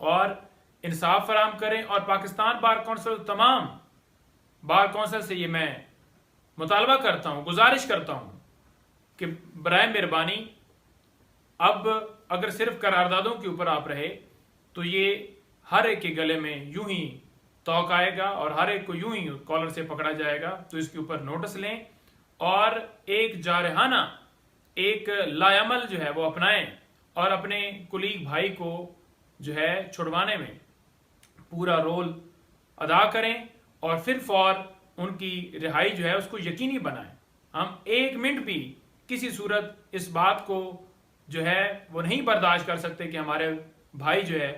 और इंसाफ फराहम करें। और पाकिस्तान बार कौंसिल, तमाम बार कौंसिल से ये मैं मुतालबा करता हूँ, गुजारिश करता हूँ कि बराए मेहरबानी अब अगर सिर्फ करारदादों के ऊपर आप रहे तो ये हर एक के गले में यूं ही तौक आएगा और हर एक को यूं ही कॉलर से पकड़ा जाएगा। तो इसके ऊपर नोटिस लें और एक जारहाना, एक लायामल जो है वो अपनाएं और अपने कुलीग भाई को जो है छुड़वाने में पूरा रोल अदा करें और फिर फौर उनकी रिहाई जो है उसको यकीनी बनाएं। हम एक मिनट भी किसी सूरत इस बात को जो है वो नहीं बर्दाश्त कर सकते कि हमारे भाई जो है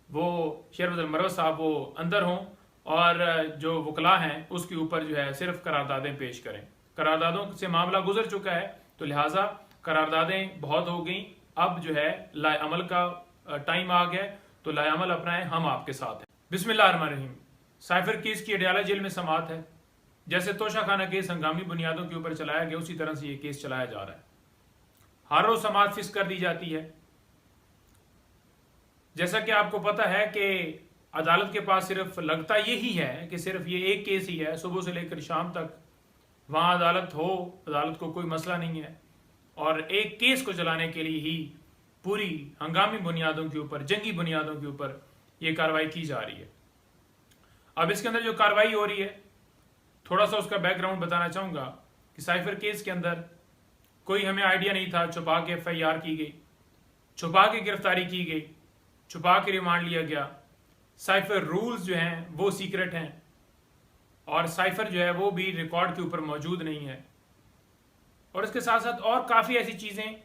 वो शरबत मरवत साहब वो अंदर हों और जो वकला हैं उसके ऊपर जो है सिर्फ करारदादें पेश करें। करारदादों से मामला गुजर चुका है तो लिहाजा करारदादें बहुत हो गई, अब जो है लाएअमल का टाइम आ गया, तो लाएअमल अपनाएं, हम आपके साथ हैं। बिस्मिल्लाहिर्रहमानिर्रहीम। साइफर केस की अडयाला जेल में समात है। जैसे तोशा खाना केस हंगामी बुनियादों के ऊपर चलाया गया उसी तरह से ये केस चलाया जा रहा है। हर रोज समात फिक्स कर दी जाती है। जैसा कि आपको पता है कि अदालत के पास सिर्फ लगता यही है कि सिर्फ ये एक केस ही है, सुबह से लेकर शाम तक वहां अदालत हो, अदालत को कोई मसला नहीं है और एक केस को चलाने के लिए ही पूरी हंगामी बुनियादों के ऊपर, जंगी बुनियादों के ऊपर ये कार्रवाई की जा रही है। अब इसके अंदर जो कार्रवाई हो रही है, थोड़ा सा उसका बैकग्राउंड बताना चाहूंगा कि साइफर केस के अंदर कोई हमें आइडिया नहीं था, छुपा के एफआईआर की गई, छुपा के गिरफ्तारी की गई, छुपा के रिमांड लिया गया। साइफर रूल्स जो हैं वो सीक्रेट हैं और साइफर जो है वो भी रिकॉर्ड के ऊपर मौजूद नहीं है और इसके साथ साथ और काफ़ी ऐसी चीज़ें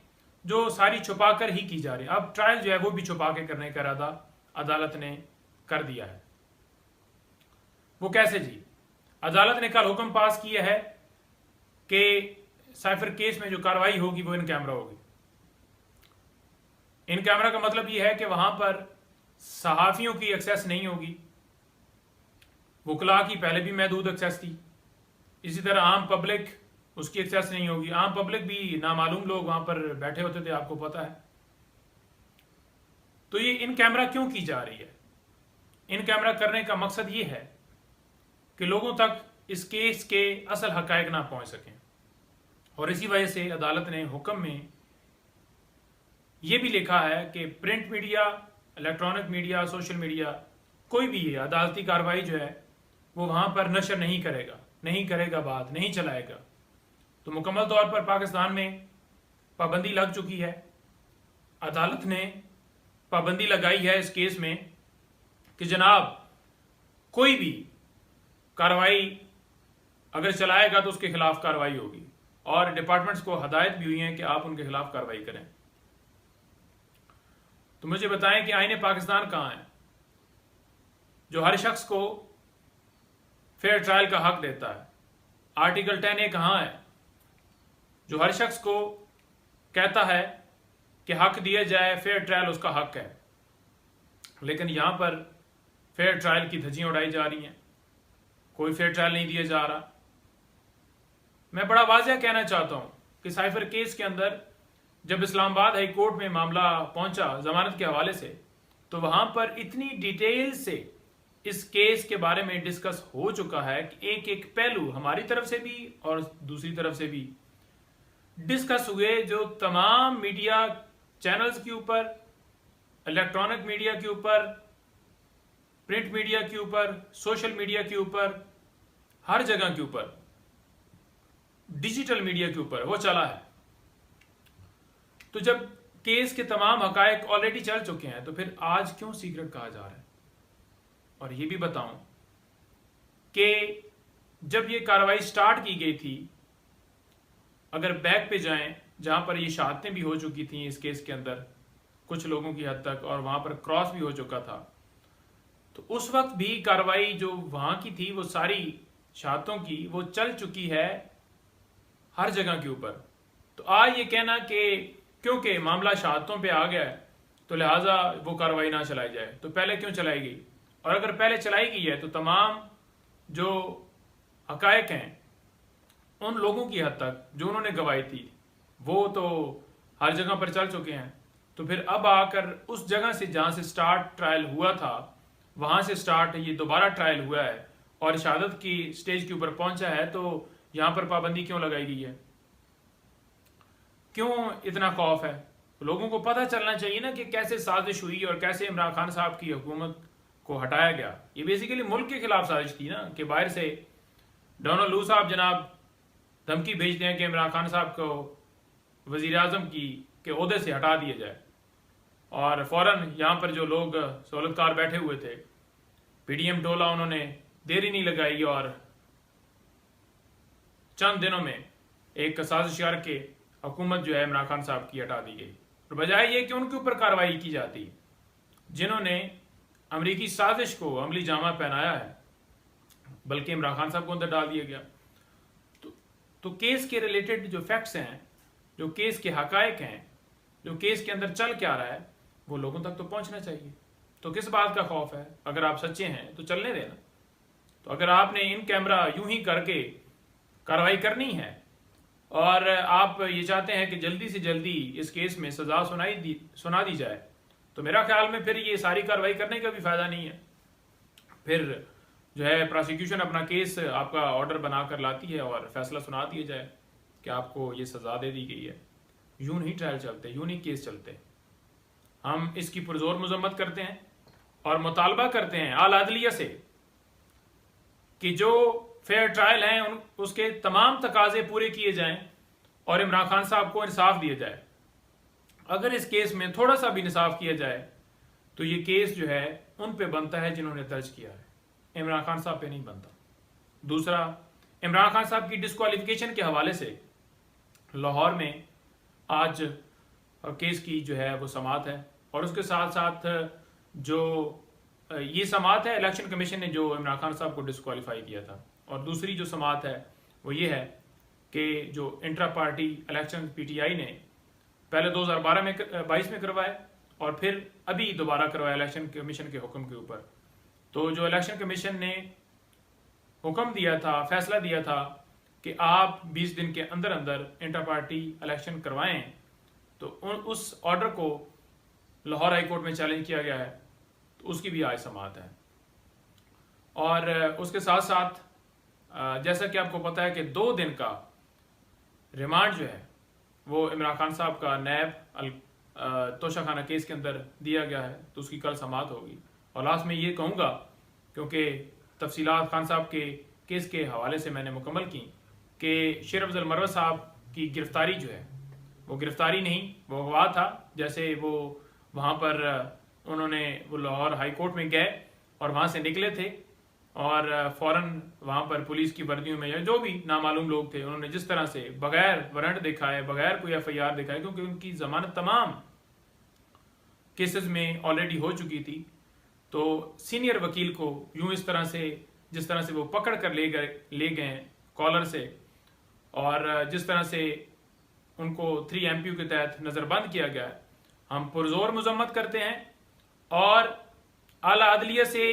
जो सारी छुपा कर ही की जा रही है। अब ट्रायल जो है वो भी छुपा के करने का इरादा अदालत ने कर दिया है। वो कैसे जी? अदालत ने कल हुक्म पास किया है कि साइफर केस में जो कार्रवाई होगी वो इन कैमरा होगी। इन कैमरा का मतलब ये है कि वहां पर सहाफियों की एक्सेस नहीं होगी, वकला की पहले भी महदूद एक्सेस थी, इसी तरह आम पब्लिक उसकी एक्सेस नहीं होगी। आम पब्लिक भी नामालूम लोग वहां पर बैठे होते थे, आपको पता है। तो ये इन कैमरा क्यों की जा रही है? इन कैमरा करने का मकसद ये है कि लोगों तक इस केस के असल हकायक ना पहुंच सकें और इसी वजह से अदालत ने हुक्म में यह भी लिखा है कि print media, electronic media, social media, कोई भी ये अदालती कार्रवाई जो है वो वहां पर नशर नहीं करेगा, बात नहीं चलाएगा। तो मुकम्मल तौर पर पाकिस्तान में पाबंदी लग चुकी है। अदालत ने पाबंदी लगाई है इस केस में कि जनाब कोई भी कार्रवाई अगर चलाएगा तो उसके खिलाफ कार्रवाई होगी और डिपार्टमेंट्स को हदायत भी हुई है कि आप उनके खिलाफ कार्रवाई करें। तो मुझे बताएं कि आईने पाकिस्तान कहां है जो हर शख्स को फेयर ट्रायल का हक देता है? आर्टिकल 10A कहां है जो हर शख्स को कहता है कि हक दिया जाए, फेयर ट्रायल उसका हक है? लेकिन यहां पर फेयर ट्रायल की धज्जियां उड़ाई जा रही हैं, कोई फेयर ट्रायल नहीं दिया जा रहा। मैं बड़ा वाज़ेह कहना चाहता हूं कि साइफर केस के अंदर जब इस्लामाबाद हाई कोर्ट में मामला पहुंचा जमानत के हवाले से, तो वहां पर इतनी डिटेल से इस केस के बारे में डिस्कस हो चुका है कि एक एक पहलू हमारी तरफ से भी और दूसरी तरफ से भी डिस्कस हुए। जो तमाम मीडिया चैनल्स के ऊपर, इलेक्ट्रॉनिक मीडिया के ऊपर, प्रिंट मीडिया के ऊपर, सोशल मीडिया के ऊपर, हर जगह के ऊपर, डिजिटल मीडिया के ऊपर वो चला है। तो जब केस के तमाम हकायक ऑलरेडी चल चुके हैं तो फिर आज क्यों सीक्रेट कहा जा रहा है? और ये भी बताऊं कि जब ये कार्रवाई स्टार्ट की गई थी, अगर बैक पे जाएं जहां पर ये शहादतें भी हो चुकी थी इस केस के अंदर कुछ लोगों की हद तक, और वहां पर क्रॉस भी हो चुका था, तो उस वक्त भी कार्रवाई जो वहां की थी वो सारी शहादतों की वो चल चुकी है हर जगह के ऊपर। तो आज ये कहना कि क्योंकि मामला शहादतों पे आ गया है तो लिहाजा वो कार्रवाई ना चलाई जाए, तो पहले क्यों चलाई गई? और अगर पहले चलाई गई है तो तमाम जो हकायक हैं उन लोगों की हद तक जो उन्होंने गवाही थी वो तो हर जगह पर चल चुके हैं। तो फिर अब आकर उस जगह से जहाँ से स्टार्ट ट्रायल हुआ था वहाँ से स्टार्ट ये दोबारा ट्रायल हुआ है और शहादत की स्टेज के ऊपर पहुंचा है, तो यहाँ पर पाबंदी क्यों लगाई गई है? क्यों इतना खौफ है? लोगों को पता चलना चाहिए ना कि कैसे साजिश हुई और कैसे इमरान खान साहब की हुकूमत को हटाया गया। ये बेसिकली मुल्क के खिलाफ साजिश थी ना, कि बाहर से डोनाल्ड लू साहब जनाब धमकी भेजते हैं कि इमरान खान साहब को वजीर आजम के ओहदे से हटा दिया जाए, और फौरन यहाँ पर जो लोग सहूलतकार बैठे हुए थे पीडीएम टोला, उन्होंने देरी नहीं लगाई और चंद दिनों में एक साजिश करके हुकूमत जो है इमरान खान साहब की हटा दी गई। और बजाय ये कि उनके ऊपर कार्रवाई की जाती जिन्होंने अमरीकी साजिश को अमली जामा पहनाया है, बल्कि इमरान खान साहब को अंदर डाल दिया गया। तो केस के रिलेटेड जो फैक्ट्स हैं, जो केस के हकायक हैं, जो केस के अंदर चल क्या रहा है, वो लोगों तक तो पहुंचना चाहिए। तो किस बात का खौफ है? अगर आप सच्चे हैं तो चलने देना। तो अगर आपने इन कैमरा यूं ही करके कार्रवाई करनी है और आप ये चाहते हैं कि जल्दी से जल्दी इस केस में सजा सुना दी जाए, तो मेरा ख्याल में फिर ये सारी कार्रवाई करने का भी फायदा नहीं है। फिर जो है प्रोसिक्यूशन अपना केस आपका ऑर्डर बनाकर लाती है और फैसला सुना दिया जाए कि आपको ये सजा दे दी गई है। यूं नहीं ट्रायल चलते, यूं नहीं केस चलते। हम इसकी पुरजोर मजम्मत करते हैं और मुतालबा करते हैं आला अदलिया से कि जो फेयर ट्रायल हैं उसके तमाम तकाजे पूरे किए जाएं और इमरान खान साहब को इंसाफ दिया जाए। अगर इस केस में थोड़ा सा भी इंसाफ किया जाए तो ये केस जो है उन पे बनता है जिन्होंने दर्ज किया है, इमरान खान साहब पे नहीं बनता। दूसरा, इमरान खान साहब की डिस्क्वालिफिकेशन के हवाले से लाहौर में आज केस की जो है वो समाअत है, और उसके साथ साथ जो ये समाअत है इलेक्शन कमीशन ने जो इमरान खान साहब को डिस्क्वालीफाई किया था, और दूसरी जो समाअत है वो ये है कि जो इंट्रा पार्टी इलेक्शन पीटीआई ने पहले 2012 में 22 में करवाए और फिर अभी दोबारा करवाया इलेक्शन कमीशन के हुक्म के ऊपर। तो जो इलेक्शन कमीशन ने हुक्म दिया था, फैसला दिया था कि आप 20 दिन के अंदर अंदर इंटर पार्टी इलेक्शन करवाएं, तो उस ऑर्डर को लाहौर हाई कोर्ट में चैलेंज किया गया है, तो उसकी भी आज समाअत है। और उसके साथ साथ जैसा कि आपको पता है कि 2 दिन का रिमांड जो है वो इमरान खान साहब का नैब तोशाखाना केस के अंदर दिया गया है, तो उसकी कल समाअत होगी। और लास्ट में ये कहूँगा, क्योंकि तफसीलात खान साहब के केस के हवाले से मैंने मुकम्मल की, कि शेर अफजल मरवत साहब की गिरफ्तारी जो है वो गिरफ्तारी नहीं, वो अगवा था। जैसे वो वहाँ पर उन्होंने वो लाहौर हाई कोर्ट में गए और वहाँ से निकले थे और फौरन वहाँ पर पुलिस की वर्दियों में या जो भी नामालूम लोग थे, उन्होंने जिस तरह से बगैर वारंट दिखाए, बगैर कोई FIR दिखाए, क्योंकि उनकी जमानत तमाम केसेस में ऑलरेडी हो चुकी थी, तो सीनियर वकील को यूं इस तरह से जिस तरह से वो पकड़ कर ले गए कॉलर से, और जिस तरह से उनको 3 MPU के तहत नज़रबंद किया गया है, हम पुरजोर मजम्मत करते हैं और आला अदलिया से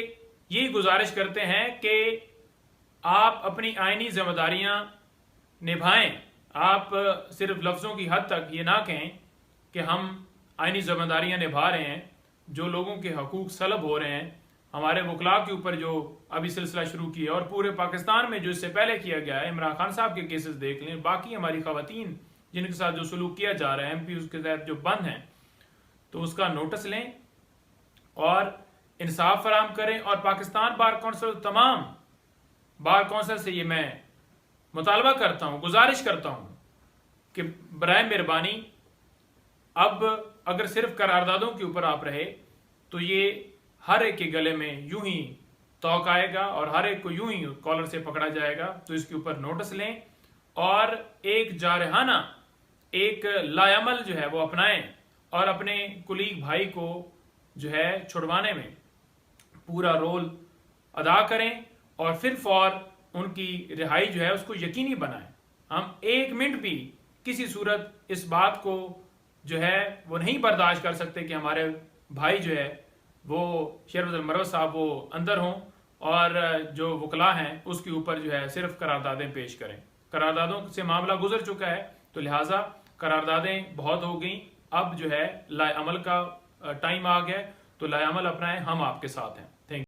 यही गुजारिश करते हैं कि आप अपनी आईनी जिम्मेदारियां निभाएं। आप सिर्फ लफ्ज़ों की हद तक ये ना कहें कि हम आईनी जिम्मेदारियां निभा रहे हैं। जो लोगों के हकूक सलब हो रहे हैं, हमारे वकला के ऊपर जो अभी सिलसिला शुरू किया और पूरे पाकिस्तान में जो इससे पहले किया गया है, इमरान खान साहब के केसेस देख लें, बाकी हमारी खवातीन जिनके साथ जो सलूक किया जा रहा है, MPU के तहत जो बंद हैं, तो उसका नोटिस लें और इंसाफ फराहम करें। और पाकिस्तान बार कौंसिल, तमाम बार कौंसिल से ये मैं मुतालबा करता हूँ, गुजारिश करता हूँ कि बराए मेहरबानी अब अगर सिर्फ करारदादों के ऊपर आप रहे तो ये हर एक के गले में यूं ही तौक आएगा और हर एक को यूं ही कॉलर से पकड़ा जाएगा। तो इसके ऊपर नोटिस लें और एक जारहाना, एक लायामल जो है वो अपनाएं और अपने कुलीग भाई को जो है छुड़वाने में पूरा रोल अदा करें और फिर फौर उनकी रिहाई जो है उसको यकीनी बनाएं। हम 1 मिनट भी किसी सूरत इस बात को जो है वो नहीं बर्दाश्त कर सकते कि हमारे भाई जो है वो शेर अफजल मरवत साहब वो अंदर हों और जो वकला हैं उसके ऊपर जो है सिर्फ करारदादें पेश करें। करारदादों से मामला गुजर चुका है, तो लिहाजा करारदादें बहुत हो गई, अब जो है लाए अमल का टाइम आ गया है, तो लाए अमल अपनाएं, हम आपके साथ हैं। थैंक